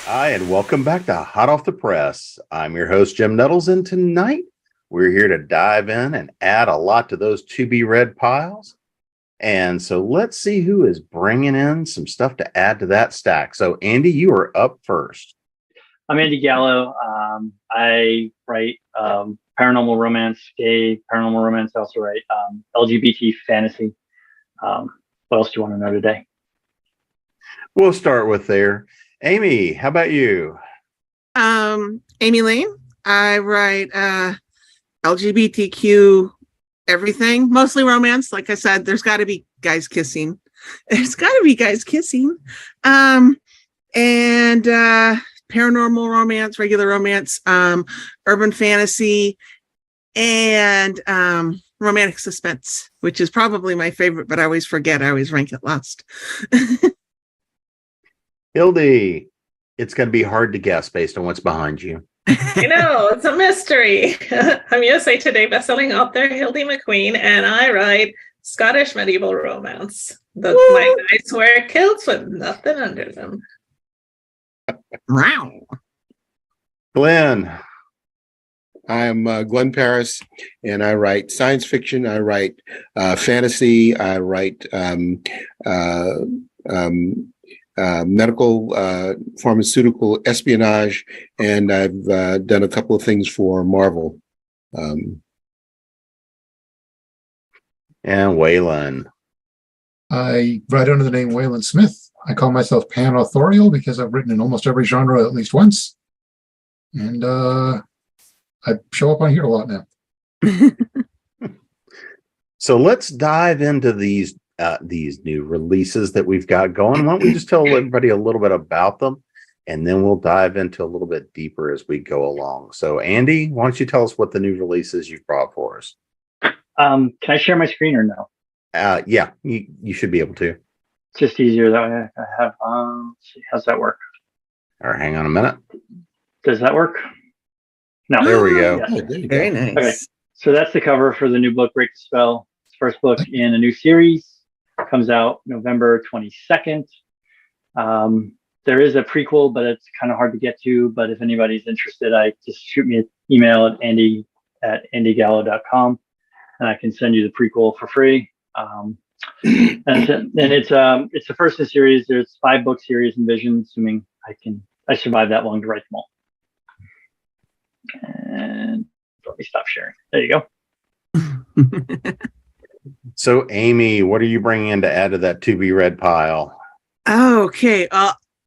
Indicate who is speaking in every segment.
Speaker 1: Hi, and welcome back to Hot Off the Press. I'm your host, Jim Nettles, and tonight we're here to dive in and add a lot to those to-be-read piles. And so let's see who is bringing in some stuff to add to that stack. So, Andy, you are up first.
Speaker 2: I'm Andy Gallo. I write paranormal romance, gay paranormal romance. I also write LGBT fantasy. What else do you want to know today?
Speaker 1: We'll start with there. Amy, how about you?
Speaker 3: Amy Lane. I write LGBTQ everything, mostly romance. Like I said, there's got to be guys kissing. There's got to be guys kissing. And paranormal romance, regular romance, urban fantasy, and romantic suspense, which is probably my favorite, but I always forget. I always rank it last.
Speaker 1: Hildie, it's going to be hard to guess based on what's behind you.
Speaker 4: I know, it's a mystery. I'm USA Today bestselling author Hildie McQueen, and I write Scottish medieval romance. My guys wear kilts with nothing under them.
Speaker 3: Wow.
Speaker 1: Glenn.
Speaker 5: I'm Glenn Parris, and I write science fiction. I write fantasy. I write medical, pharmaceutical, espionage, and I've done a couple of things for Marvel.
Speaker 1: And Wayland.
Speaker 6: I write under the name Wayland Smith. I call myself pan-authorial because I've written in almost every genre at least once. And I show up on here a lot now.
Speaker 1: So let's dive into these new releases that we've got going. Why don't we just tell everybody a little bit about them, and then we'll dive into a little bit deeper as we go along. So, Andy, why don't you tell us what the new releases you've brought for us?
Speaker 2: Can I share my screen or no?
Speaker 1: Yeah, you should be able to.
Speaker 2: It's just easier that way. I have. Let's see, how's that work?
Speaker 1: All right, hang on a minute.
Speaker 2: Does that work? No.
Speaker 1: There we go.
Speaker 2: Yes.
Speaker 5: Oh, there you
Speaker 3: Very
Speaker 5: go.
Speaker 3: nice.
Speaker 2: Okay. So that's the cover for the new book, Break the Spell. It's the first book in a new series. Comes out November 22nd. There is a prequel, but it's kind of hard to get to. But if anybody's interested, just shoot me an email at andy@andygallo.com, and I can send you the prequel for free. And it's the first in the series. There's 5-book series envisioned, assuming I survive that long to write them all. And let me stop sharing. There you go.
Speaker 1: So, Amy, what are you bringing in to add to that to-be-read pile?
Speaker 3: Okay.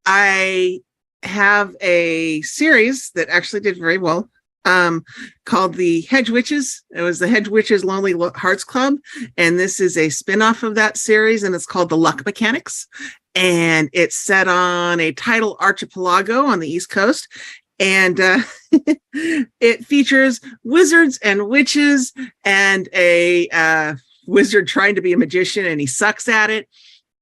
Speaker 3: I have a series that actually did very well called The Hedge Witches. It was the Hedge Witches Lonely Hearts Club. And this is a spin-off of that series, and it's called The Luck Mechanics. And it's set on a tidal archipelago on the East Coast. And it features wizards and witches and a wizard trying to be a magician, and he sucks at it.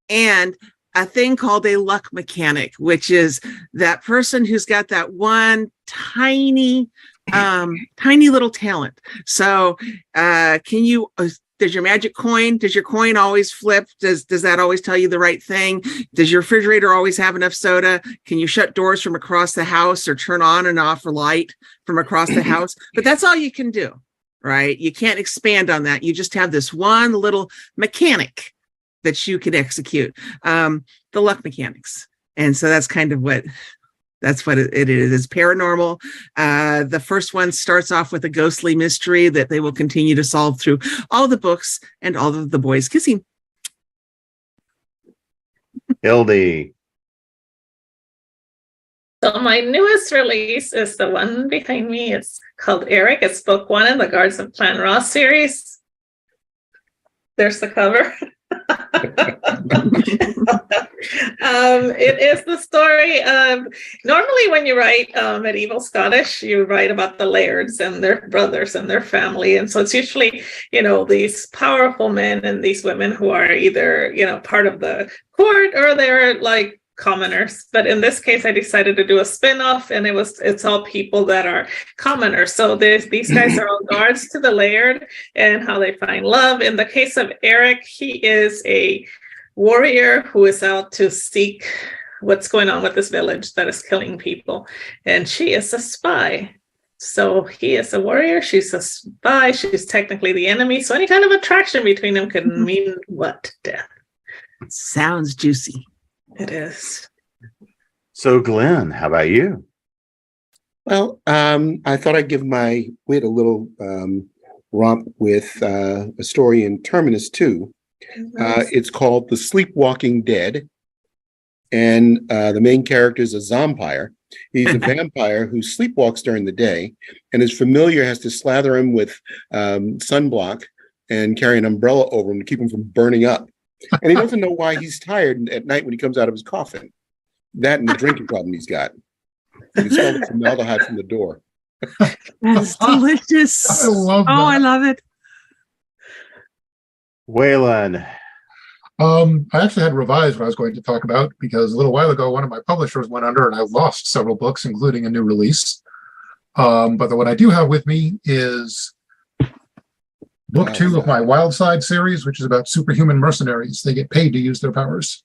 Speaker 3: And a thing called a luck mechanic, which is that person who's got that one tiny little talent. So does your magic coin, does your coin always flip? Does that always tell you the right thing? Does your refrigerator always have enough soda? Can you shut doors from across the house or turn on and off a light from across the house? But that's all you can do, right? You can't expand on that. You just have this one little mechanic that you can execute, the luck mechanics. And so that's kind of what it is. It's paranormal. The first one starts off with a ghostly mystery that they will continue to solve through all the books and all of the boys kissing.
Speaker 1: Hildie.
Speaker 4: So my newest release is the one behind me. It's called Eric. It's book 1 in the Guards of Clan Ross series. There's the cover. It is the story of, normally when you write medieval Scottish, you write about the lairds and their brothers and their family. And so it's usually, these powerful men and these women who are either, part of the court or they're like commoners. But in this case, I decided to do a spin-off, and it's all people that are commoners. So these guys are all guards to the laird and how they find love. In the case of Eric, he is a warrior who is out to seek what's going on with this village that is killing people. And she is a spy. So he is a warrior, she's a spy, she's technically the enemy. So any kind of attraction between them could mean what? Death.
Speaker 3: Sounds juicy.
Speaker 4: It is.
Speaker 1: So, Glenn, how about you?
Speaker 5: Well, I thought I'd give my wit a little romp with a story in Terminus 2. It's called The Sleepwalking Dead. And the main character is a zombire. He's a vampire who sleepwalks during the day, and his familiar has to slather him with sunblock and carry an umbrella over him to keep him from burning up. And he doesn't know why he's tired at night when he comes out of his coffin. That and the drinking problem he's got. You can smell the formaldehyde from the door.
Speaker 3: That's delicious.
Speaker 6: I love that.
Speaker 3: I love it.
Speaker 1: Wayland.
Speaker 6: I actually had revised what I was going to talk about because a little while ago, one of my publishers went under and I lost several books, including a new release. But the one I do have with me is book 2 of my Wild Side series, which is about superhuman mercenaries. They get paid to use their powers.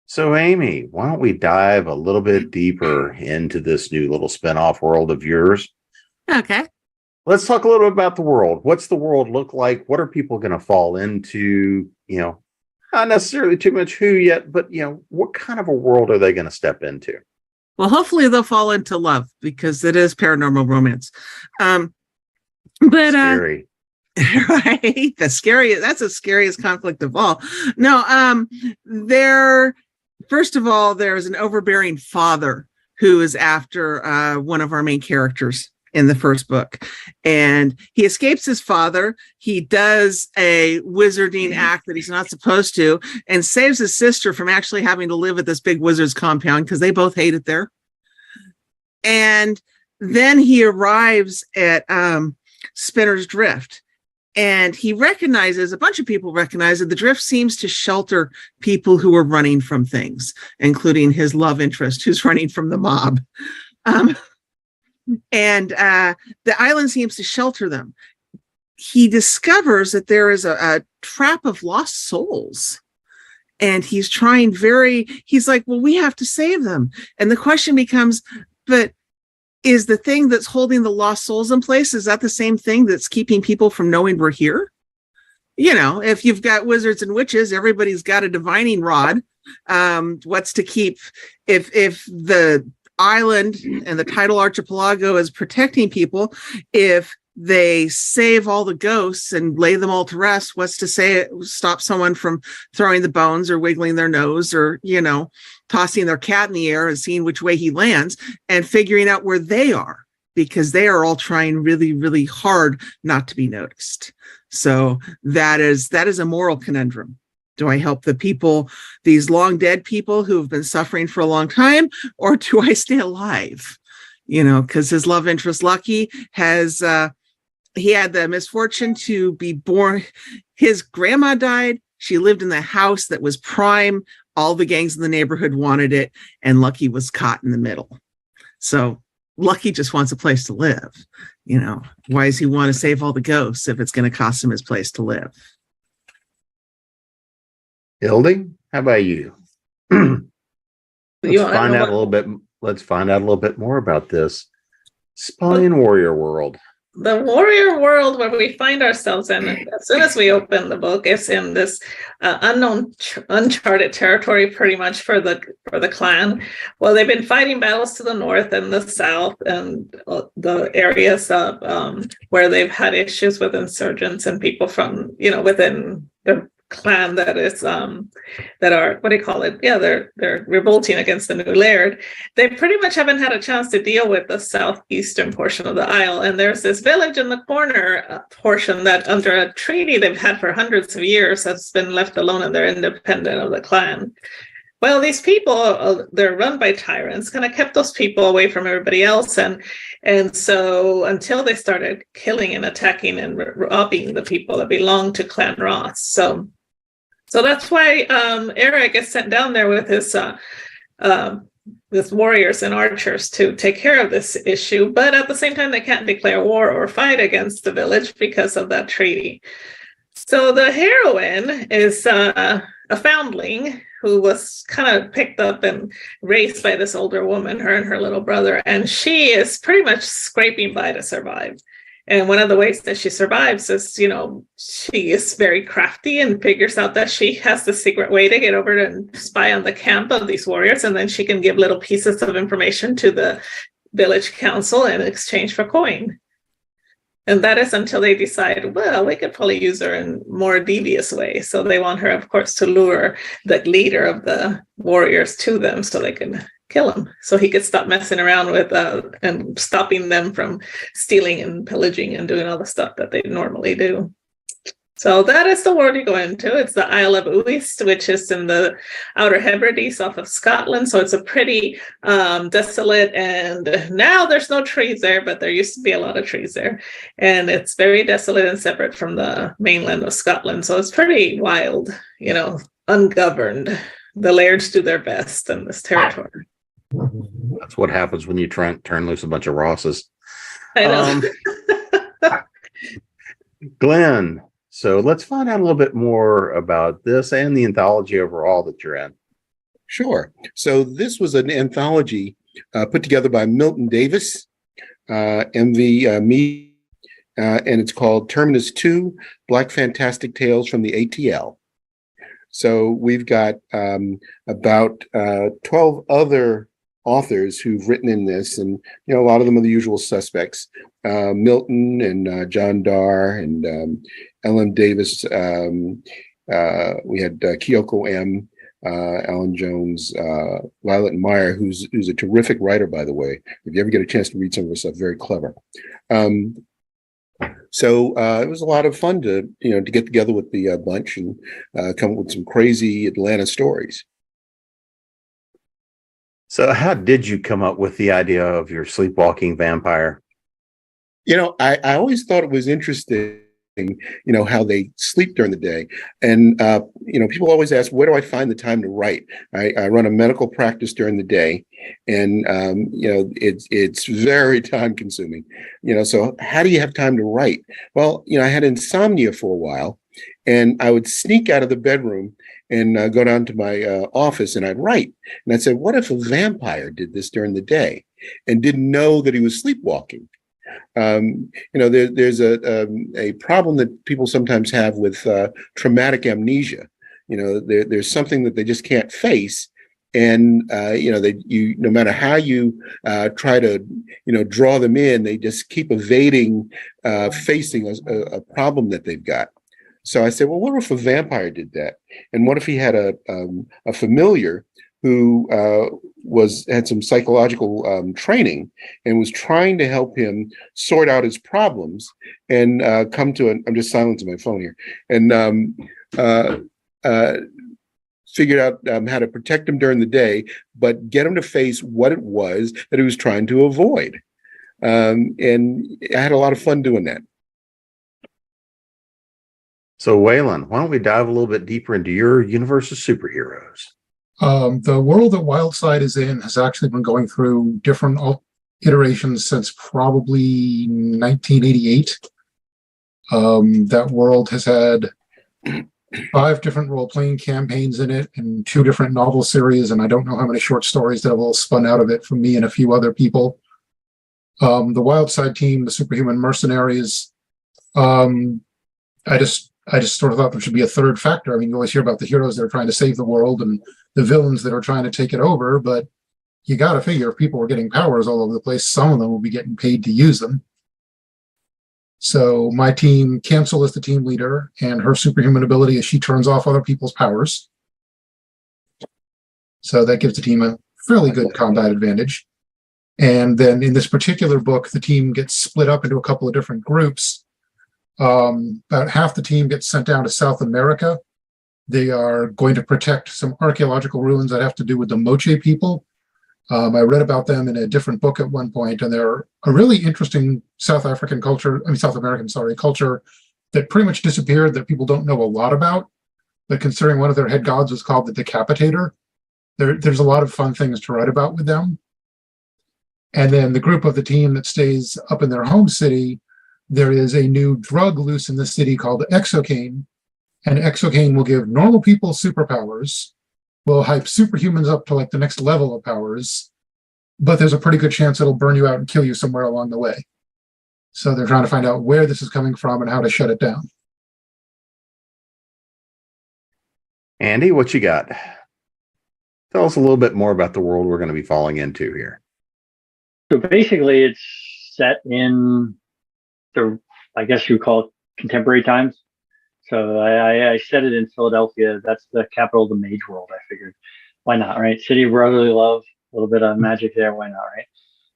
Speaker 1: So, Amy, why don't we dive a little bit deeper into this new little spinoff world of yours?
Speaker 3: Okay.
Speaker 1: Let's talk a little bit about the world. What's the world look like? What are people going to fall into? Not necessarily too much who yet, but, what kind of a world are they going to step into?
Speaker 3: Well, hopefully they'll fall into love because it is paranormal romance.
Speaker 1: Scary.
Speaker 3: Right. That's the scariest conflict of all. No, first of all, there's an overbearing father who is after one of our main characters in the first book, and he escapes his father. He does a wizarding act that he's not supposed to and saves his sister from actually having to live at this big wizard's compound because they both hate it there. And then he arrives at Spinner's Drift, and a bunch of people recognize that the Drift seems to shelter people who are running from things, including his love interest who's running from the mob. And the island seems to shelter them. He discovers that there is a trap of lost souls. And he's like, well, we have to save them. And the question becomes, but is the thing that's holding the lost souls in place, is that the same thing that's keeping people from knowing we're here? If you've got wizards and witches, everybody's got a divining rod. What's to keep, if the island and the tidal archipelago is protecting people, if they save all the ghosts and lay them all to rest, what's to say it stop someone from throwing the bones or wiggling their nose or tossing their cat in the air and seeing which way he lands and figuring out where they are, because they are all trying really, really hard not to be noticed. So that is a moral conundrum. Do I help the people, these long dead people who have been suffering for a long time, or do I stay alive? Because his love interest, Lucky, he had the misfortune to be born. His grandma died. She lived in the house that was prime. All the gangs in the neighborhood wanted it, and Lucky was caught in the middle. So Lucky just wants a place to live. Why does he want to save all the ghosts if it's going to cost him his place to live?
Speaker 1: Hildie, how about you? Let's find out a little bit more about this spy and warrior world.
Speaker 4: The warrior world where we find ourselves in, as soon as we open the book, is in this uncharted territory, pretty much for the clan. Well, they've been fighting battles to the north and the south, and the areas of where they've had issues with insurgents and people from within the clan that is that are, what do you call it? Yeah, they're revolting against the new laird. They pretty much haven't had a chance to deal with the southeastern portion of the isle. And there's this village in the corner portion that, under a treaty they've had for hundreds of years, has been left alone, and they're independent of the clan. Well, these people, they're run by tyrants, kind of kept those people away from everybody else. And so until they started killing and attacking and robbing the people that belonged to Clan Ross. So that's why Eric is sent down there with his warriors and archers to take care of this issue. But at the same time, they can't declare war or fight against the village because of that treaty. So the heroine is a foundling who was kind of picked up and raised by this older woman, her and her little brother, and she is pretty much scraping by to survive. And one of the ways that she survives is, she is very crafty and figures out that she has the secret way to get over and spy on the camp of these warriors. And then she can give little pieces of information to the village council in exchange for coin. And that is until they decide, well, we could probably use her in more devious ways. So they want her, of course, to lure the leader of the warriors to them so they can kill him, so he could stop messing around with and stopping them from stealing and pillaging and doing all the stuff that they normally do. So that is the world you go into. It's the Isle of Uist, which is in the Outer Hebrides off of Scotland. So it's a pretty desolate, and now there's no trees there, but there used to be a lot of trees there. And it's very desolate and separate from the mainland of Scotland. So it's pretty wild, ungoverned. The lairds do their best in this territory.
Speaker 1: That's what happens when you turn loose a bunch of Rosses.
Speaker 4: I know.
Speaker 1: Glenn, so let's find out a little bit more about this and the anthology overall that you're in.
Speaker 5: Sure. So this was an anthology put together by Milton Davis, MV Me, and it's called Terminus 2, Black Fantastic Tales from the ATL. So we've got about 12 other authors who've written in this, and a lot of them are the usual suspects: Milton and John Darr and L.M. Davis. We had Kyoko M., Alan Jones, Violet Meyer, who's a terrific writer, by the way. If you ever get a chance to read some of her stuff, very clever. So it was a lot of fun to get together with the bunch and come up with some crazy Atlanta stories.
Speaker 1: So how did you come up with the idea of your sleepwalking vampire?
Speaker 5: I always thought it was interesting, how they sleep during the day. And, people always ask, where do I find the time to write? I run a medical practice during the day, and, it's very time consuming, so how do you have time to write? Well, I had insomnia for a while, and I would sneak out of the bedroom and go down to my office, and I'd write. And I'd say, what if a vampire did this during the day and didn't know that he was sleepwalking? There's a problem that people sometimes have with traumatic amnesia. There's something that they just can't face, and no matter how you try to draw them in, they just keep evading facing a problem that they've got. So I said, well, what if a vampire did that? And what if he had a familiar who had some psychological training and was trying to help him sort out his problems and come to I'm just silencing my phone here, and figured out how to protect him during the day, but get him to face what it was that he was trying to avoid. And I had a lot of fun doing that.
Speaker 1: So Wayland, why don't we dive a little bit deeper into your universe of superheroes?
Speaker 6: The world that Wildside is in has actually been going through different iterations since probably 1988. That world has had 5 different role-playing campaigns in it and 2 different novel series, and I don't know how many short stories that have all spun out of it from me and a few other people. The Wildside team, the Superhuman Mercenaries, I just sort of thought there should be a third factor. I mean, you always hear about the heroes that are trying to save the world and the villains that are trying to take it over, but you got to figure if people were getting powers all over the place, some of them will be getting paid to use them. So my team, Cancel is the team leader, and her superhuman ability is she turns off other people's powers. So that gives the team a fairly good combat advantage. And then in this particular book, the team gets split up into a couple of different groups. About half the team gets sent down to South America. They are going to protect some archaeological ruins that have to do with the Moche people. I read about them in a different book at one point, and they're a really interesting South American culture that pretty much disappeared, that people don't know a lot about. But considering one of their head gods was called the Decapitator, there's a lot of fun things to write about with them. And then the group of the team that stays up in their home city, there is a new drug loose in the city called Exocaine, and exocaine will give normal people superpowers, will hype superhumans up to like the next level of powers, but there's a pretty good chance it'll burn you out and kill you somewhere along the way. So they're trying to find out where this is coming from and how to shut it down.
Speaker 1: Andy, what you got? Tell us a little bit more about the world we're going to be falling into here.
Speaker 2: So basically, it's set in the, I guess you would call it contemporary times. So I set it in Philadelphia. That's the capital of the mage world. I figured, why not, right? City of brotherly love, a little bit of magic there. Why not, right?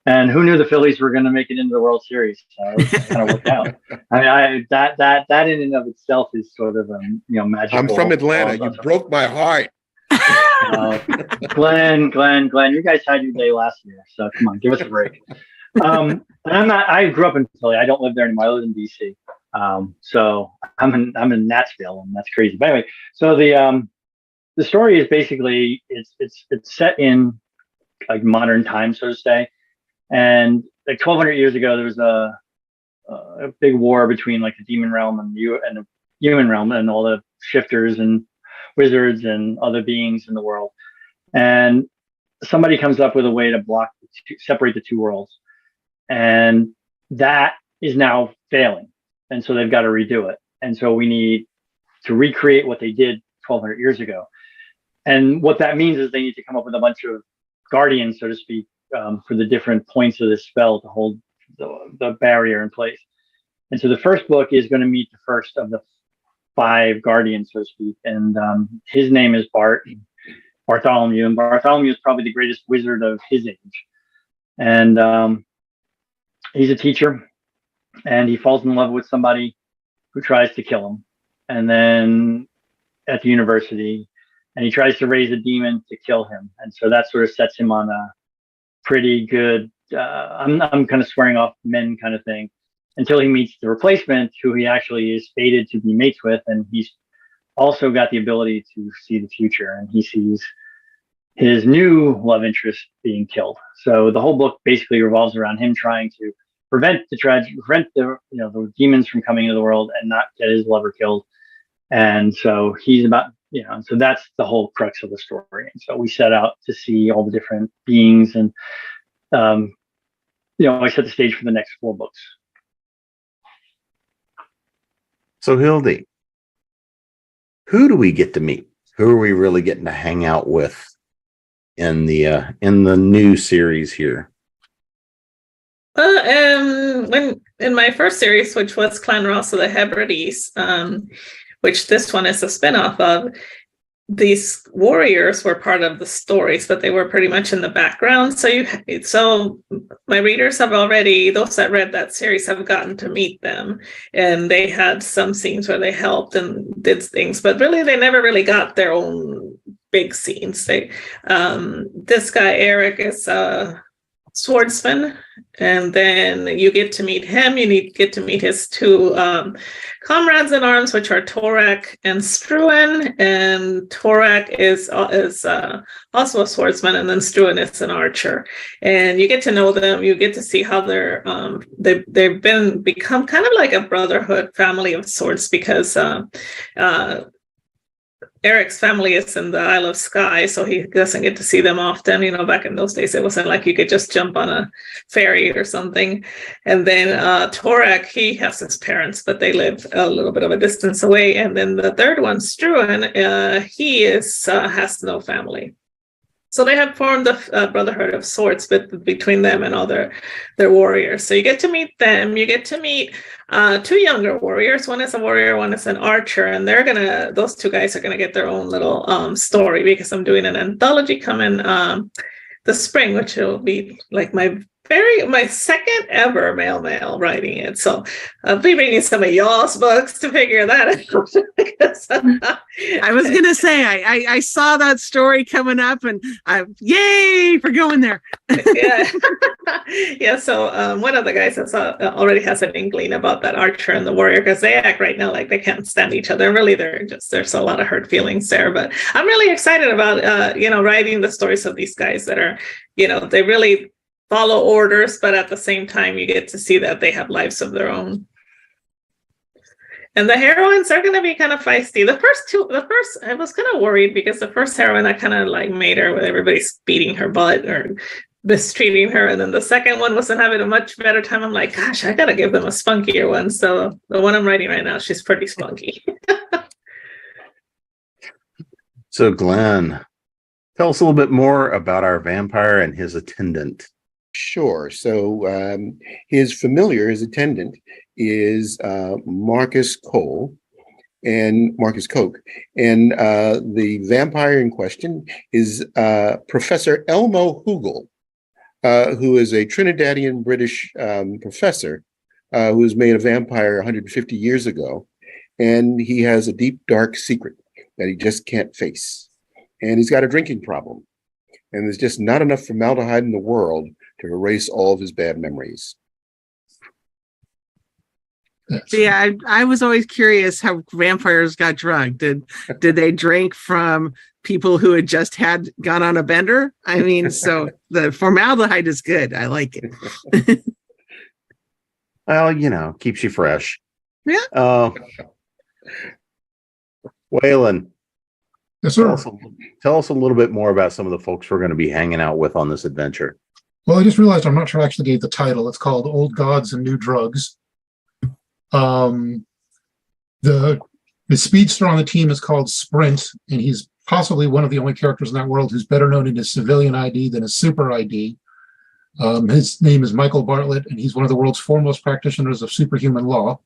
Speaker 2: And who knew the Phillies were going to make it into the World Series? So it kind of worked out. I mean, that in and of itself is sort of magical.
Speaker 5: I'm from Atlanta. You broke my heart.
Speaker 2: Glenn, you guys had your day last year, so come on, give us a break. And I grew up in Philly. I don't live there anymore. I live in DC. So I'm in Natsville, and that's crazy. But anyway, so the story is basically it's set in like modern times, so to say. And like 1,200 years ago, there was a big war between like the demon realm and the human realm, and all the shifters and wizards and other beings in the world. And somebody comes up with a way to separate the two worlds, and that is now failing. And so they've got to redo it. And so we need to recreate what they did 1,200 years ago. And what that means is they need to come up with a bunch of guardians, so to speak, for the different points of the spell to hold the barrier in place. And so the first book is going to meet the first of the 5 guardians, so to speak. And his name is Bartholomew. And Bartholomew is probably the greatest wizard of his age. And he's a teacher. And he falls in love with somebody who tries to kill him. And then at the university, and he tries to raise a demon to kill him. And so that sort of sets him on a pretty good, I'm kind of swearing off men kind of thing, until he meets the replacement, who he actually is fated to be mates with. And he's also got the ability to see the future, and he sees his new love interest being killed. So the whole book basically revolves around him trying to prevent the demons from coming into the world and not get his lover killed. And so he's about, so that's the whole crux of the story. And so we set out to see all the different beings, and I set the stage for the next 4 books.
Speaker 1: So Hildie, who do we get to meet? Who are we really getting to hang out with in the new series here?
Speaker 4: When in my first series, which was Clan Ross of the Hebrides, which this one is a spinoff of, these warriors were part of the stories, but they were pretty much in the background. So my readers have already, those that read that series, have gotten to meet them, and they had some scenes where they helped and did things, but really they never really got their own big scenes. This guy Eric is a swordsman, and then you get to meet him. You get to meet his 2 comrades in arms, which are Torak and Struan. And Torak is also a swordsman, and then Struan is an archer. And you get to know them. You get to see how they've become kind of like a brotherhood family of sorts, because Eric's family is in the Isle of Skye, so he doesn't get to see them often. Back in those days, it wasn't like you could just jump on a ferry or something. And then Torak, he has his parents, but they live a little bit of a distance away. And then the third one, Struan, he has no family. So they have formed a brotherhood of sorts between them and all their warriors. So you get to meet them. You get to meet 2 younger warriors. One is a warrior, one is an archer, and those 2 guys are gonna get their own little story, because I'm doing an anthology coming the spring, which will be like my second ever male writing it. So I'll be reading some of y'all's books to figure that out.
Speaker 3: I was going to say, I saw that story coming up, and yay for going there.
Speaker 4: Yeah. So one of the guys already has an inkling about that archer and the warrior, because they act right now like they can't stand each other. Really, there's a lot of hurt feelings there. But I'm really excited about writing the stories of these guys that are, they really follow orders, but at the same time, you get to see that they have lives of their own. And the heroines are going to be kind of feisty. I was kind of worried because the first heroine, I kind of like made her with everybody's beating her butt or mistreating her. And then the second one wasn't having a much better time. I'm like, gosh, I got to give them a spunkier one. So the one I'm writing right now, she's pretty spunky.
Speaker 1: So, Glenn, tell us a little bit more about our vampire and his attendant.
Speaker 5: Sure. So his familiar, his attendant, is Marcus Cole and Marcus Koch. And the vampire in question is Professor Elmo Hugel, who is a Trinidadian British professor who was made a vampire 150 years ago. And he has a deep, dark secret that he just can't face. And he's got a drinking problem. And there's just not enough formaldehyde in the world to erase all of his bad memories.
Speaker 3: Yeah, I was always curious how vampires got drugged. Did they drink from people who had just gone on a bender? I mean, so the formaldehyde is good. I like it.
Speaker 1: Well, keeps you fresh.
Speaker 3: Yeah.
Speaker 1: Wayland,
Speaker 6: Yes, sir.
Speaker 1: tell us a little bit more about some of the folks we're going to be hanging out with on this adventure.
Speaker 6: Well, I just realized I'm not sure I actually gave the title. It's called Old Gods and New Drugs. The speedster on the team is called Sprint, and he's possibly one of the only characters in that world who's better known in his civilian ID than his super ID. His name is Michael Bartlett, and he's one of the world's foremost practitioners of superhuman law.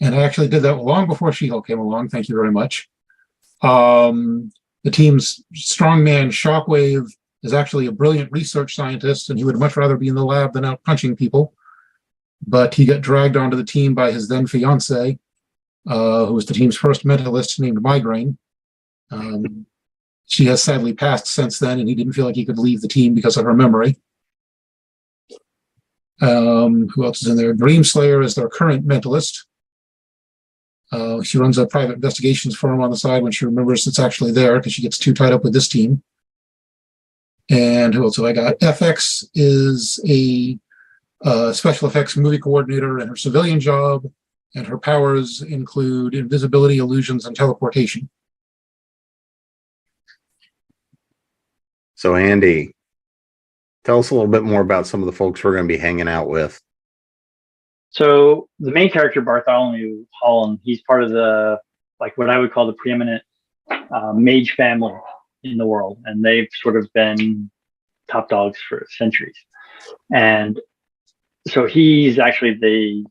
Speaker 6: And I actually did that long before She-Hulk came along. Thank you very much. The team's strongman Shockwave is actually a brilliant research scientist, and he would much rather be in the lab than out punching people. But he got dragged onto the team by his then fiance, who was the team's first mentalist named Migraine. She has sadly passed since then, and he didn't feel like he could leave the team because of her memory. Who else is in there? Dream Slayer is their current mentalist. She runs a private investigations firm on the side when she remembers it's actually there because she gets too tied up with this team. And who else have I got? FX is a special effects movie coordinator in her civilian job, and her powers include invisibility, illusions, and teleportation.
Speaker 1: So, Andy, tell us a little bit more about some of the folks we're going to be hanging out with.
Speaker 2: So the main character, Bartholomew Holland, he's part of what I would call the preeminent mage family in the world. And they've sort of been top dogs for centuries. And so he's actually the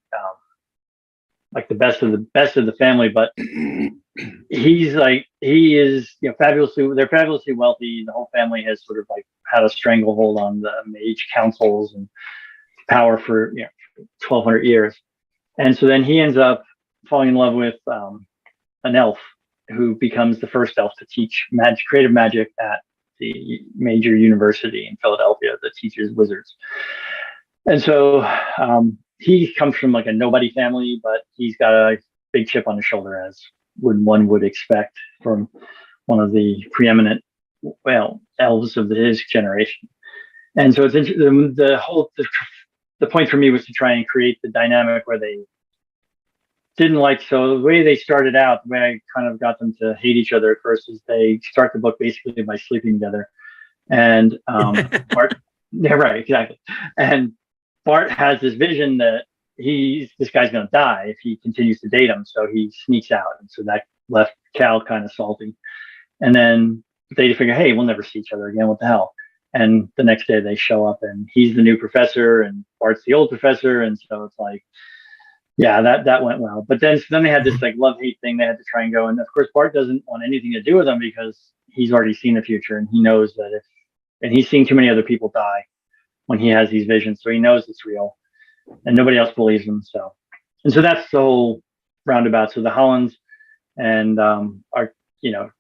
Speaker 2: best of the family, but he is they're fabulously wealthy. The whole family has sort of had a stranglehold on the mage councils and power for 1,200 years. And so then he ends up falling in love with an elf who becomes the first elf to teach creative magic at the major university in Philadelphia that teaches wizards. And so he comes from a nobody family, but he's got a big chip on his shoulder, as one would expect from one of the preeminent elves of his generation. And so it's interesting. The point for me was to try and create the dynamic where they didn't so the way they started out, the way I kind of got them to hate each other at first is they start the book basically by sleeping together. And Bart, yeah, right, exactly. And Bart has this vision that this guy's going to die if he continues to date him. So he sneaks out. And so that left Cal kind of salty. And then they figure, hey, we'll never see each other again. What the hell? And the next day they show up and he's the new professor and Bart's the old professor. And so it's that went well. But then they had this love-hate thing they had to try and go. And of course, Bart doesn't want anything to do with them because he's already seen the future and he knows that and he's seen too many other people die when he has these visions. So he knows it's real and nobody else believes him. So that's the whole roundabout. So the Hollands and are,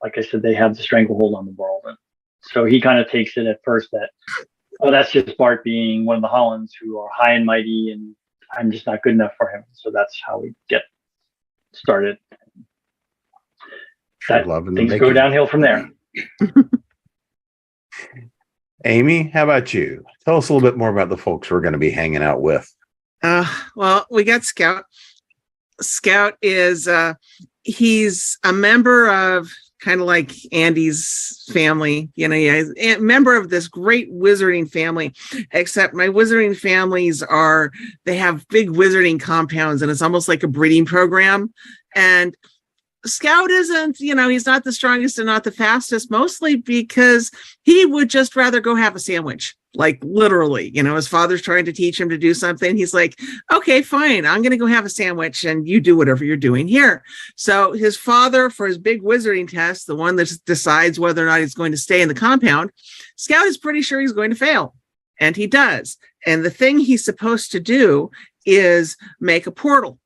Speaker 2: like I said, they have the stranglehold on the world. And so he kind of takes it at first that, that's just Bart being one of the Hollands who are high and mighty and I'm just not good enough for him. So that's how we get started. Things go downhill from there.
Speaker 1: Amy, how about you? Tell us a little bit more about the folks we're going to be hanging out with.
Speaker 3: Well, we got Scout. Scout is he's a member of kind of like Andy's family, he's a member of this great wizarding family, except my wizarding families they have big wizarding compounds, and it's almost like a breeding program. And Scout isn't, he's not the strongest and not the fastest, mostly because he would just rather go have a sandwich. Like literally, his father's trying to teach him to do something. He's like, okay, fine. I'm going to go have a sandwich and you do whatever you're doing here. So his father, for his big wizarding test, the one that decides whether or not he's going to stay in the compound, Scout is pretty sure he's going to fail. And he does. And the thing he's supposed to do is make a portal,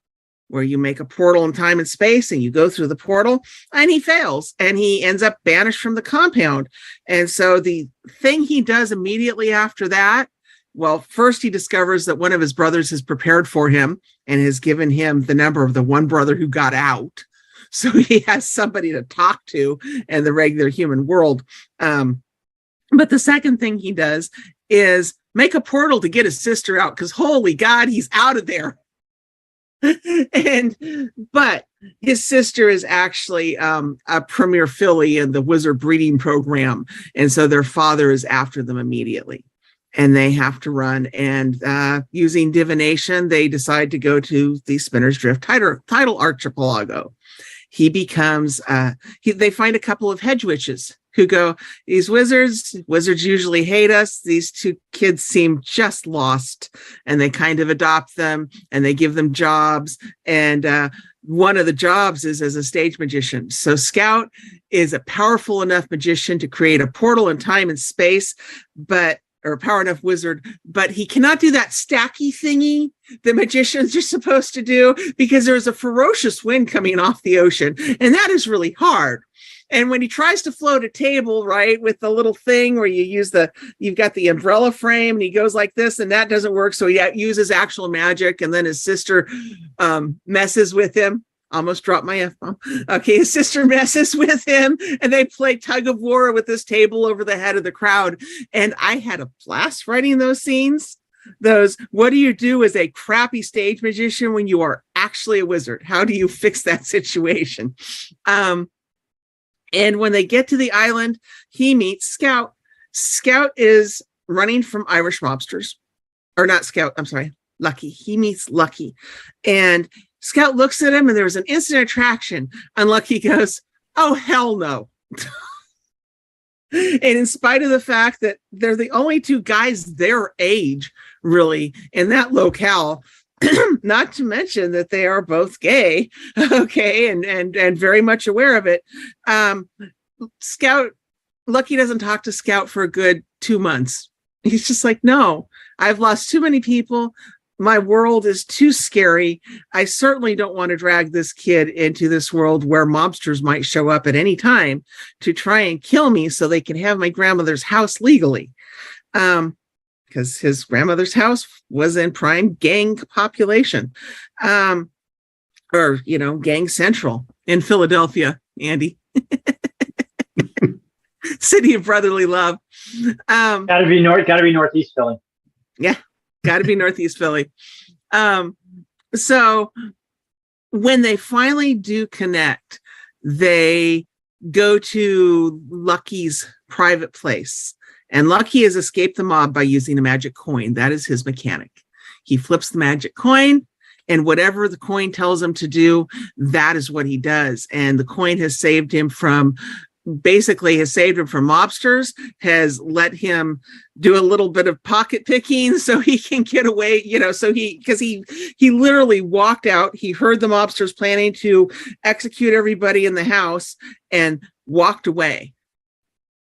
Speaker 3: where you make a portal in time and space and you go through the portal, and he fails and he ends up banished from the compound. And so the thing he does immediately after that, well, first he discovers that one of his brothers has prepared for him and has given him the number of the one brother who got out. So he has somebody to talk to in the regular human world. But the second thing he does is make a portal to get his sister out, because holy God, he's out of there. But his sister is actually a premier filly in the wizard breeding program, and so their father is after them immediately, and they have to run. And using divination, they decide to go to the Spinner's Drift tidal archipelago. He becomes they find a couple of hedge witches who go, these wizards usually hate us. These two kids seem just lost, and they kind of adopt them and they give them jobs. And one of the jobs is as a stage magician. So Scout is a powerful enough magician to create a portal in time and space, or a power enough wizard, but he cannot do that stacky thingy that magicians are supposed to do, because there's a ferocious wind coming off the ocean, and that is really hard. And when he tries to float a table, right, with the little thing where you've got the umbrella frame, and he goes like this, and that doesn't work. So he uses actual magic, and then his sister messes with him. Almost dropped my F-bomb. Okay, his sister messes with him, and they play tug of war with this table over the head of the crowd. And I had a blast writing those scenes. What do you do as a crappy stage magician when you are actually a wizard? How do you fix that situation? And when they get to the island, he meets Scout. Scout is running from Irish mobsters. Or not Scout, I'm sorry, Lucky. He meets Lucky. And Scout looks at him, and there was an instant attraction. And Lucky goes, oh, hell no. And in spite of the fact that they're the only two guys their age, really, in that locale, not to mention that they are both gay, okay, and very much aware of it. Lucky doesn't talk to Scout for a good 2 months. He's just like, no, I've lost too many people. My world is too scary. I certainly don't want to drag this kid into this world where mobsters might show up at any time to try and kill me so they can have my grandmother's house legally. Because his grandmother's house was in prime gang population, gang central in Philadelphia, Andy. City of brotherly love.
Speaker 2: Gotta be Northeast Philly.
Speaker 3: Yeah, gotta be Northeast Philly. So when they finally do connect, they go to Lucky's private place. And Lucky has escaped the mob by using a magic coin. That is his mechanic. He flips the magic coin, and whatever the coin tells him to do, that is what he does. And the coin has saved him from mobsters, has let him do a little bit of pocket picking so he can get away, because he literally walked out. He heard the mobsters planning to execute everybody in the house and walked away.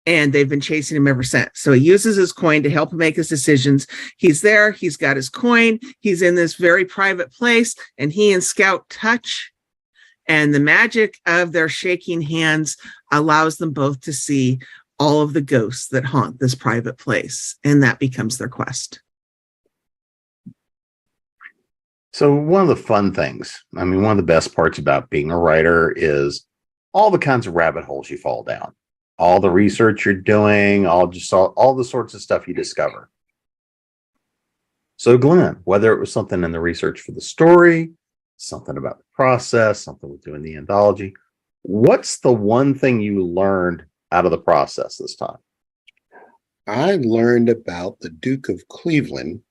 Speaker 3: And they've been chasing him ever since. So he uses his coin to help him make his decisions. He's there. He's got his coin. He's in this very private place, and he and Scout touch. And the magic of their shaking hands allows them both to see all of the ghosts that haunt this private place. And that becomes their quest.
Speaker 1: So one of the fun things, one of the best parts about being a writer is all the kinds of rabbit holes you fall down. All the research you're doing, all the sorts of stuff you discover. So Glenn, whether it was something in the research for the story, something about the process, something with doing the anthology. What's the one thing you learned out of the process this time?
Speaker 5: I learned about the Duke of Cleveland,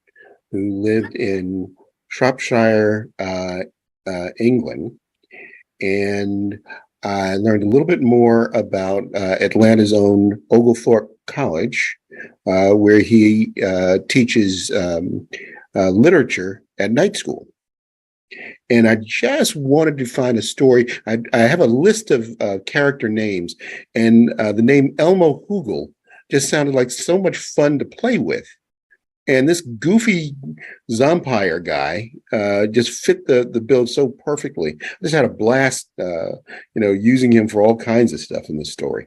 Speaker 5: who lived in Shropshire, England, and I learned a little bit more about Atlanta's own Oglethorpe College, where he teaches literature at night school. And I just wanted to find a story. I have a list of character names, and the name Elmo Hoogle just sounded like so much fun to play with. And this goofy Zompire guy just fit the build so perfectly. I just had a blast, using him for all kinds of stuff in this story.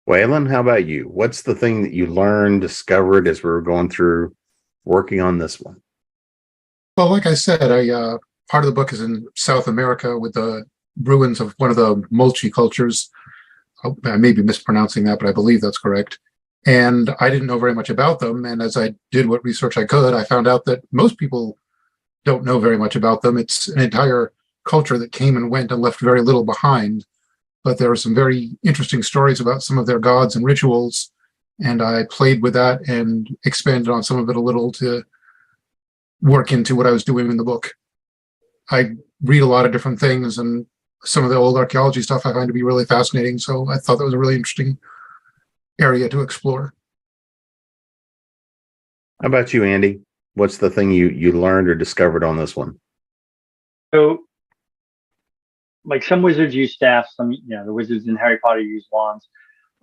Speaker 1: Wayland, how about you? What's the thing that you learned, discovered as we were going through working on this one?
Speaker 6: Well, like I said, part of the book is in South America with the ruins of one of the Mulchi cultures. I may be mispronouncing that, but I believe that's correct. And I didn't know very much about them. And as I did what research I could, I found out that most people don't know very much about them. It's an entire culture that came and went and left very little behind. But there are some very interesting stories about some of their gods and rituals. And I played with that and expanded on some of it a little to work into what I was doing in the book. I read a lot of different things, and some of the old archaeology stuff I find to be really fascinating. So I thought that was a really interesting area to explore.
Speaker 1: How about you, Andy? What's the thing you learned or discovered on this one?
Speaker 2: So, like some wizards use staffs, some, the wizards in Harry Potter use wands.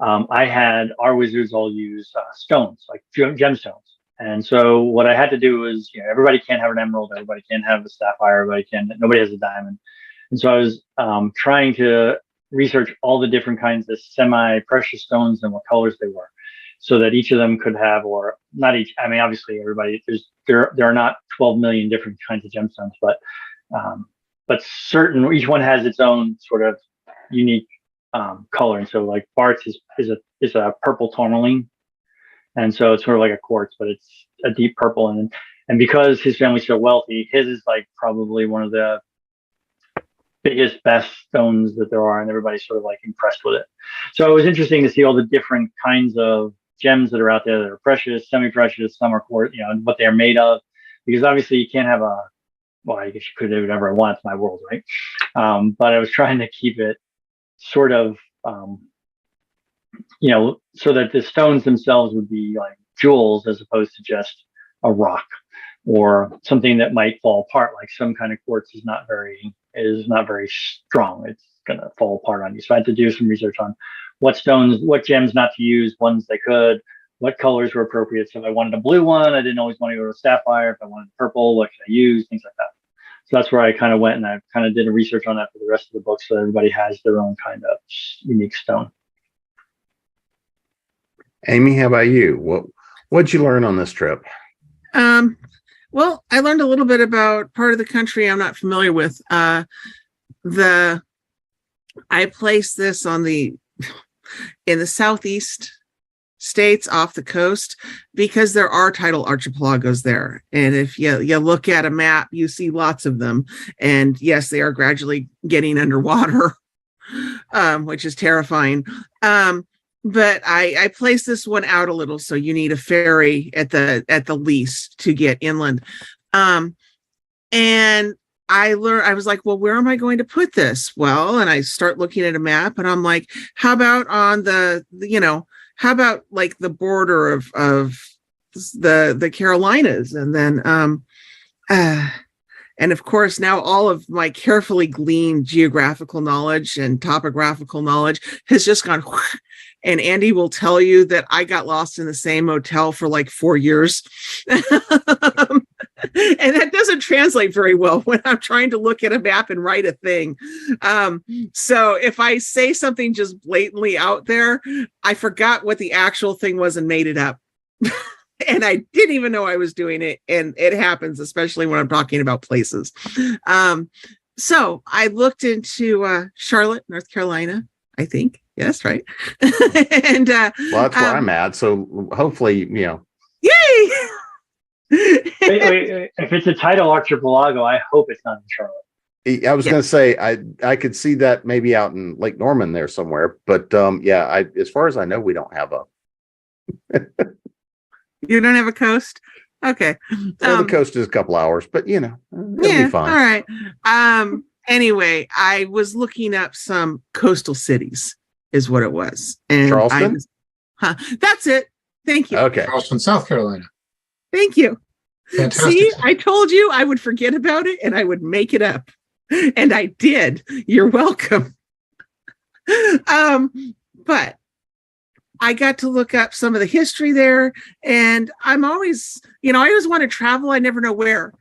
Speaker 2: I had our wizards all use stones, like gemstones. And so what I had to do was, everybody can't have an emerald, everybody can't have a sapphire, nobody has a diamond. And so I was trying to research all the different kinds of semi-precious stones and what colors they were, so that each of them could have, or not each, I mean, obviously everybody, there are not 12 million different kinds of gemstones, but certain, each one has its own sort of unique color. And so like Bart's is a purple tourmaline. And so it's sort of like a quartz, but it's a deep purple. And because his family's so wealthy, his is like probably one of the biggest, best stones that there are, and everybody's sort of like impressed with it. So it was interesting to see all the different kinds of gems that are out there that are precious, semi-precious, some are quartz, and what they're made of. Because obviously you can't have I guess you could do whatever I want. It's my world, right? But I was trying to keep it sort of, so that the stones themselves would be like jewels as opposed to just a rock or something that might fall apart. Like some kind of quartz is not very strong. It's going to fall apart on you. So I had to do some research on what gems not to use, ones they could, what colors were appropriate. So if I wanted a blue one, I didn't always want to go to a sapphire. If I wanted purple, what could I use? Things like that. So that's where I kind of went, and I kind of did a research on that for the rest of the book, so everybody has their own kind of unique stone.
Speaker 1: Amy, how about you? What'd you learn on this trip?
Speaker 3: Well, I learned a little bit about part of the country I'm not familiar with. I placed this in the southeast states off the coast because there are tidal archipelagos there. And if you look at a map, you see lots of them. And yes, they are gradually getting underwater, which is terrifying. But I placed this one out a little, so you need a ferry at the least to get inland. And I was like, well, where am I going to put this? Well, and I start looking at a map, and I'm like, how about on how about like the border of the Carolinas? And then and of course, now all of my carefully gleaned geographical knowledge and topographical knowledge has just gone. And Andy will tell you that I got lost in the same motel for like 4 years. And that doesn't translate very well when I'm trying to look at a map and write a thing. So if I say something just blatantly out there, I forgot what the actual thing was and made it up. And I didn't even know I was doing it. And it happens, especially when I'm talking about places. So I looked into Charlotte, North Carolina, I think. Yes, right. And
Speaker 1: well, that's where I'm at. So hopefully,
Speaker 3: Yay!
Speaker 2: Wait. If it's a tidal archipelago, I hope it's not in Charlotte.
Speaker 1: I was going to say I could see that maybe out in Lake Norman there somewhere, but as far as I know, we don't have a.
Speaker 3: You don't have a coast? Okay.
Speaker 1: The coast is a couple hours, but it'll be fine.
Speaker 3: All right. Anyway, I was looking up some coastal cities, is what it was. And
Speaker 1: Charleston?
Speaker 3: That's it. Thank you.
Speaker 1: Okay.
Speaker 6: Charleston, South Carolina.
Speaker 3: Thank you.
Speaker 6: Fantastic.
Speaker 3: See, I told you I would forget about it and I would make it up. And I did. You're welcome. But I got to look up some of the history there, and I'm always, I always want to travel. I never know where.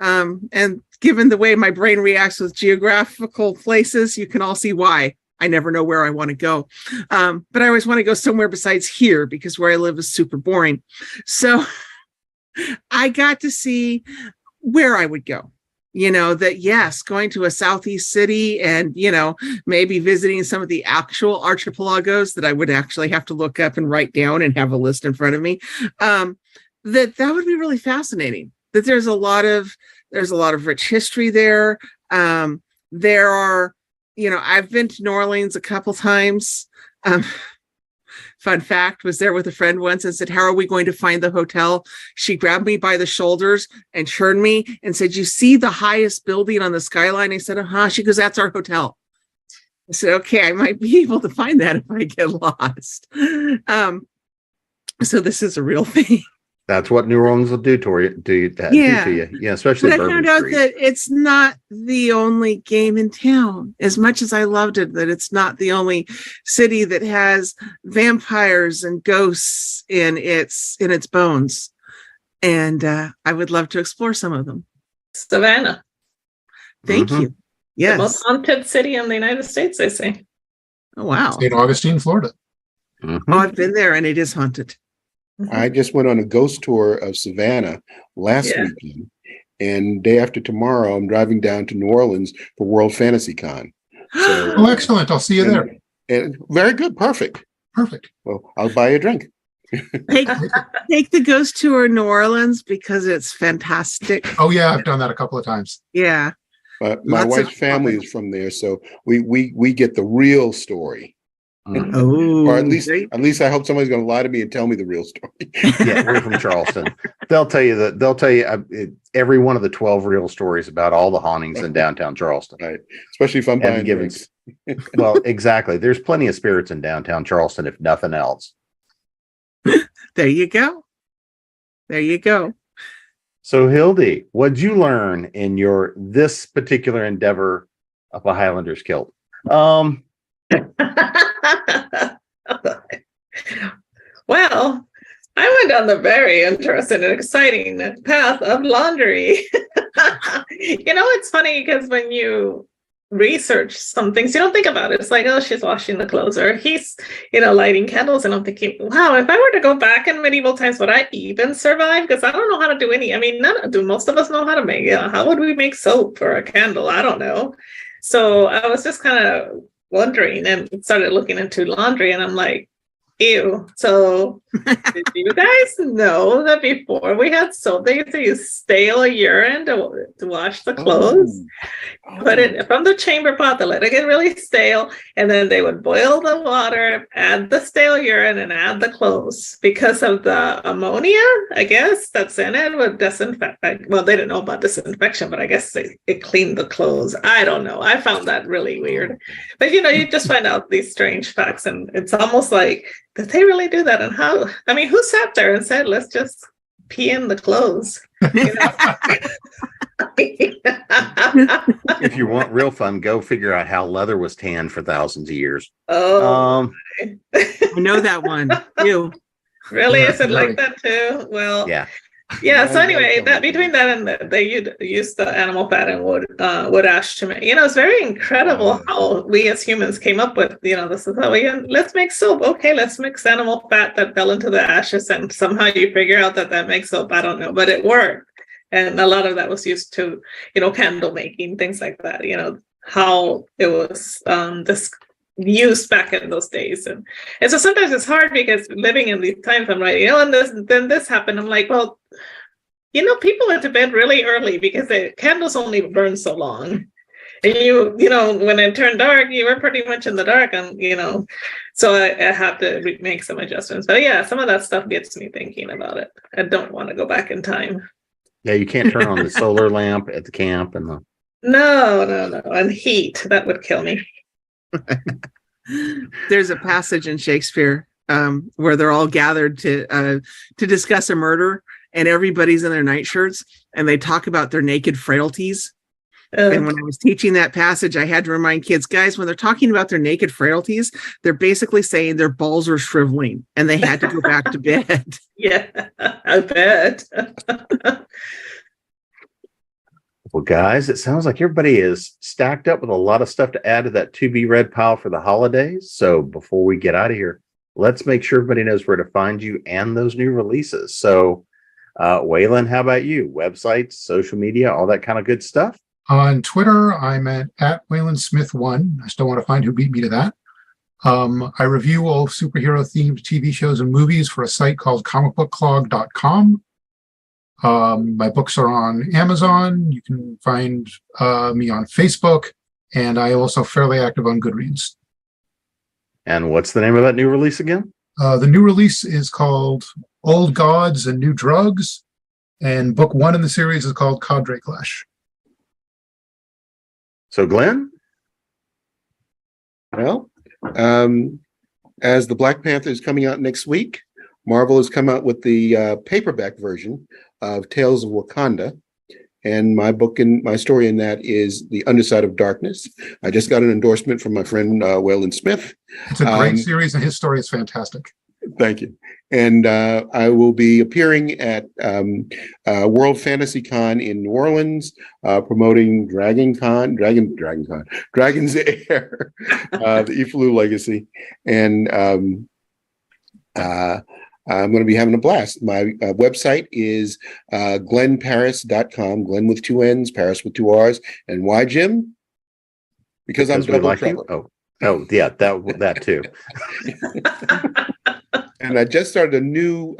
Speaker 3: And given the way my brain reacts with geographical places, you can all see why I never know where I want to go. But I always want to go somewhere besides here because where I live is super boring. So I got to see where I would go. Going to a Southeast city and, maybe visiting some of the actual archipelagos that I would actually have to look up and write down and have a list in front of me. That would be really fascinating. That there's a lot of rich history there. There are, I've been to New Orleans a couple times. Fun fact, was there with a friend once and said, how are we going to find the hotel? She grabbed me by the shoulders and turned me and said, you see the highest building on the skyline? I said, She goes, that's our hotel. I said, okay, I might be able to find that if I get lost. So this is a real thing.
Speaker 1: That's what New Orleans will do to you. Yeah, especially.
Speaker 3: But I found out that it's not the only game in town. As much as I loved it, that it's not the only city that has vampires and ghosts in its bones. And I would love to explore some of them.
Speaker 4: Savannah.
Speaker 3: Thank you. Yes,
Speaker 4: the most haunted city in the United States, they say.
Speaker 3: Oh wow,
Speaker 6: St. Augustine, Florida.
Speaker 1: Mm-hmm.
Speaker 3: Oh, I've been there, and it is haunted.
Speaker 5: I just went on a ghost tour of Savannah last weekend, and day after tomorrow, I'm driving down to New Orleans for World Fantasy Con. So,
Speaker 6: oh, excellent. I'll see you there.
Speaker 5: And very good. Perfect. Well, I'll buy you a drink.
Speaker 3: Take the ghost tour in New Orleans because it's fantastic.
Speaker 6: Oh, yeah. I've done that a couple of times.
Speaker 3: Yeah.
Speaker 5: But my wife's family is from there, so we get the real story.
Speaker 3: Oh,
Speaker 5: or at least I hope somebody's going to lie to me and tell me the real story.
Speaker 1: Yeah, we're from Charleston. They'll tell you every one of the 12 real stories about all the hauntings in downtown Charleston.
Speaker 5: Right, especially if I'm buying drinks.
Speaker 1: Well, exactly. There's plenty of spirits in downtown Charleston, if nothing else.
Speaker 3: There you go.
Speaker 1: So, Hildie, what'd you learn in this particular endeavor of a Highlander's kilt?
Speaker 4: Well, I went down the very interesting and exciting path of laundry. It's funny because when you research some things, you don't think about it. It's like, oh, she's washing the clothes, or he's, lighting candles. And I'm thinking, wow, if I were to go back in medieval times, would I even survive? Because I don't know how to do any. I mean, do most of us know how to make? How would we make soap for a candle? I don't know. So I was just kind of wondering and started looking into laundry, and I'm like, ew. So did you guys know that before we had soap, they used to use stale urine to wash the clothes? Put it from the chamber pot, they let it get really stale, and then they would boil the water, add the stale urine, and add the clothes because of the ammonia, I guess, that's in it would disinfect. Well, they didn't know about disinfection, but I guess it cleaned the clothes. I don't know. I found that really weird. But you just find out these strange facts, and it's almost like, did they really do that? And how? I mean, who sat there and said, let's just pee in the clothes?
Speaker 1: If you want real fun, go figure out how leather was tanned for thousands of years.
Speaker 4: Oh,
Speaker 3: I know that one. You
Speaker 4: really? Is it like that too? Well,
Speaker 1: yeah.
Speaker 4: So anyway, between that and they used the animal fat and wood ash to make. It's very incredible how we as humans came up with. This is how let's make soap. Okay, let's mix animal fat that fell into the ashes, and somehow you figure out that makes soap. I don't know, but it worked. And a lot of that was used to, candle making, things like that, how it was this used back in those days. And so sometimes it's hard because living in these times, I'm like, and then this happened. I'm like, well, People went to bed really early because the candles only burn so long. And when it turned dark, you were pretty much in the dark, and so I had to make some adjustments. But yeah, some of that stuff gets me thinking about it. I don't want to go back in time.
Speaker 1: Yeah, you can't turn on the solar lamp at the camp and the.
Speaker 4: No, and heat, that would kill me.
Speaker 3: There's a passage in Shakespeare where they're all gathered to discuss a murder, and everybody's in their nightshirts, and they talk about their naked frailties. And when I was teaching that passage, I had to remind kids, guys, when they're talking about their naked frailties, they're basically saying their balls are shriveling and they had to go back to bed.
Speaker 4: Yeah, I bet.
Speaker 1: Well, guys, it sounds like everybody is stacked up with a lot of stuff to add to that to-be-read pile for the holidays. So before we get out of here, let's make sure everybody knows where to find you and those new releases. So, Wayland, how about you? Websites, social media, all that kind of good stuff?
Speaker 6: On Twitter, I'm at Wayland Smith 1. I still want to find who beat me to that. I review all superhero-themed TV shows and movies for a site called comicbookclog.com. My books are on Amazon. You can find me on Facebook, and I am also fairly active on Goodreads.
Speaker 1: And what's the name of that new release again?
Speaker 6: The new release is called Old Gods and New Drugs, and book 1 in the series is called Cadre Clash.
Speaker 1: So, Glenn?
Speaker 5: Well, as the Black Panther is coming out next week, Marvel has come out with the paperback version of Tales of Wakanda. And my book and my story in that is The Underside of Darkness. I just got an endorsement from my friend Wayland Smith.
Speaker 6: It's a great series, and his story is fantastic.
Speaker 5: Thank you. And I will be appearing at World Fantasy Con in New Orleans, promoting Dragon's Air, the Iflu Legacy. And I'm going to be having a blast. My website is glennparris.com, Glenn with 2 N's, Parris with 2 R's. And why, Jim? Because I'm double
Speaker 1: like
Speaker 5: trouble.
Speaker 1: Oh, yeah, that too.
Speaker 5: And I just started a new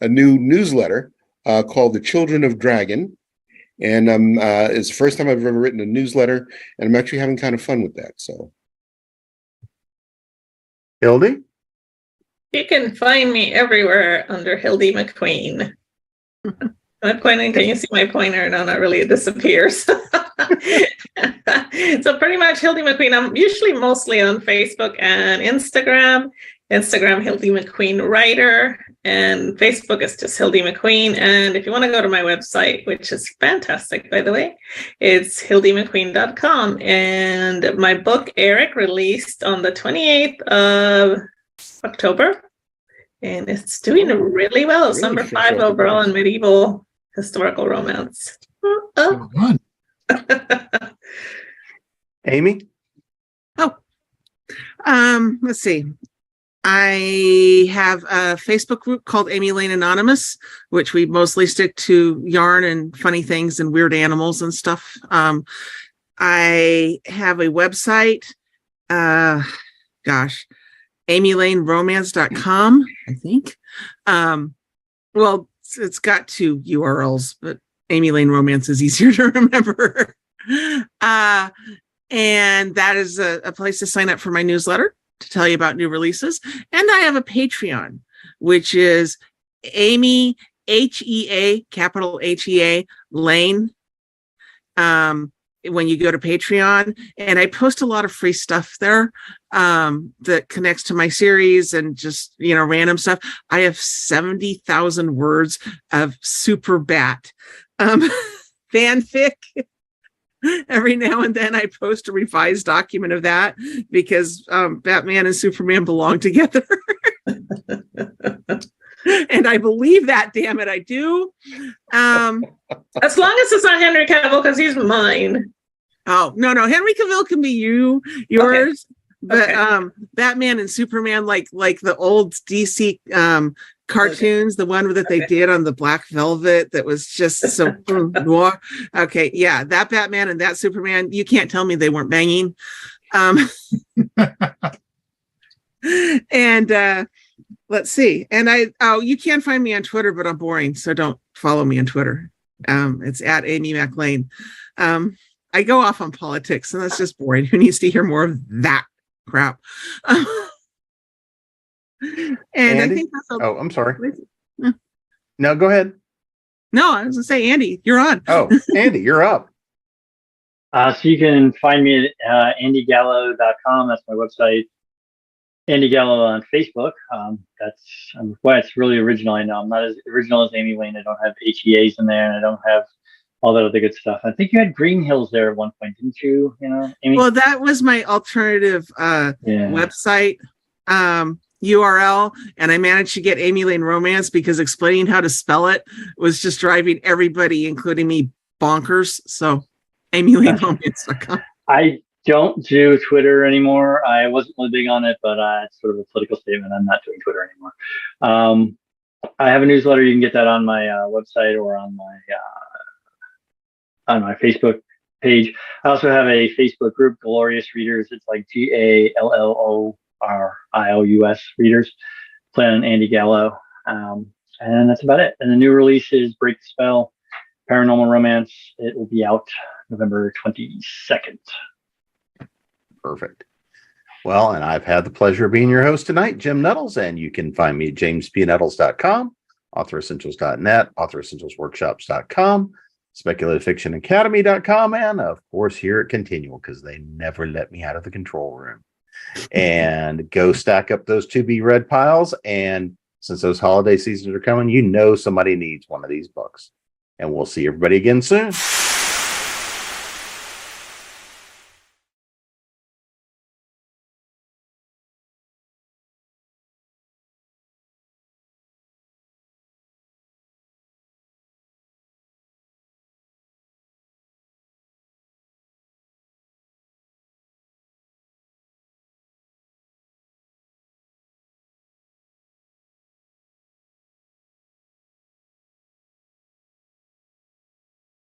Speaker 5: newsletter called The Children of Dragon. And it's the first time I've ever written a newsletter, and I'm actually having kind of fun with that. So,
Speaker 1: Hildie?
Speaker 4: You can find me everywhere under Hildie McQueen. I'm pointing. Can you see my pointer? No, not really. It disappears. So pretty much Hildie McQueen. I'm usually mostly on Facebook and Instagram. Instagram, Hildie McQueen Writer, and Facebook is just Hildie McQueen. And if you want to go to my website, which is fantastic, by the way, it's hildiemcqueen.com. And my book, Eric, released on the 28th of October, and it's doing really well. It's number 5 overall in medieval historical romance.
Speaker 6: Oh.
Speaker 1: Amy?
Speaker 3: Let's see. I have a Facebook group called Amy Lane Anonymous, which we mostly stick to yarn and funny things and weird animals and stuff. I have a website, amylaneromance.com, I think. Well, it's got 2 URLs, but Amy Lane Romance is easier to remember. And that is a place to sign up for my newsletter to tell you about new releases. And I have a Patreon, which is Amy, HEA, capital HEA, Lane. When you go to Patreon, and I post a lot of free stuff there that connects to my series and just, random stuff. I have 70,000 words of super bat fanfic. Every now and then I post a revised document of that because Batman and Superman belong together. And I believe that, damn it, I do.
Speaker 4: As long as it's not Henry Cavill, because he's mine.
Speaker 3: Oh, no, Henry Cavill can be yours. Okay. But Batman and Superman, like the old DC cartoons, the one that they did on the Black Velvet that was just so noir. Okay, yeah, that Batman and that Superman, you can't tell me they weren't banging. And let's see. And you can find me on Twitter, but I'm boring, so don't follow me on Twitter. It's at Amy McLean. I go off on politics, and that's just boring. Who needs to hear more of that crap? And
Speaker 1: Andy?
Speaker 3: I think that's
Speaker 1: Oh, I'm sorry.
Speaker 3: Yeah.
Speaker 1: No, go ahead.
Speaker 3: No, I was gonna say, Andy, you're on.
Speaker 1: Oh, Andy, you're up.
Speaker 2: So you can find me at andygallo.com. That's my website. Andy Gallo on Facebook. It's really original. I know I'm not as original as Amy Lane. I don't have HEAs in there, and I don't have all that other good stuff. I think you had Green Hills there at one point, didn't you? Amy?
Speaker 3: Well, that was my alternative website URL, and I managed to get Amy Lane Romance because explaining how to spell it was just driving everybody, including me, bonkers. So AmyLaneRomance.com.
Speaker 2: I don't do Twitter anymore. I wasn't really big on it, but it's sort of a political statement. I'm not doing Twitter anymore. I have a newsletter. You can get that on my website or on my Facebook page. I also have a Facebook group, Glorious Readers. It's like GALLORIOUS Readers. Play on Andy Gallo. And that's about it. And the new release is Break the Spell, Paranormal Romance. It will be out November 22nd.
Speaker 1: Perfect. Well, and I've had the pleasure of being your host tonight, Jim Nettles, and you can find me at jamespnettles.com, authoressentials.net, authoressentialsworkshops.com, speculative-fiction-academy.com, and of course here at ConTinual, because they never let me out of the control room. And go stack up those to-be-read piles, and since those holiday seasons are coming, somebody needs one of these books. And we'll see everybody again soon.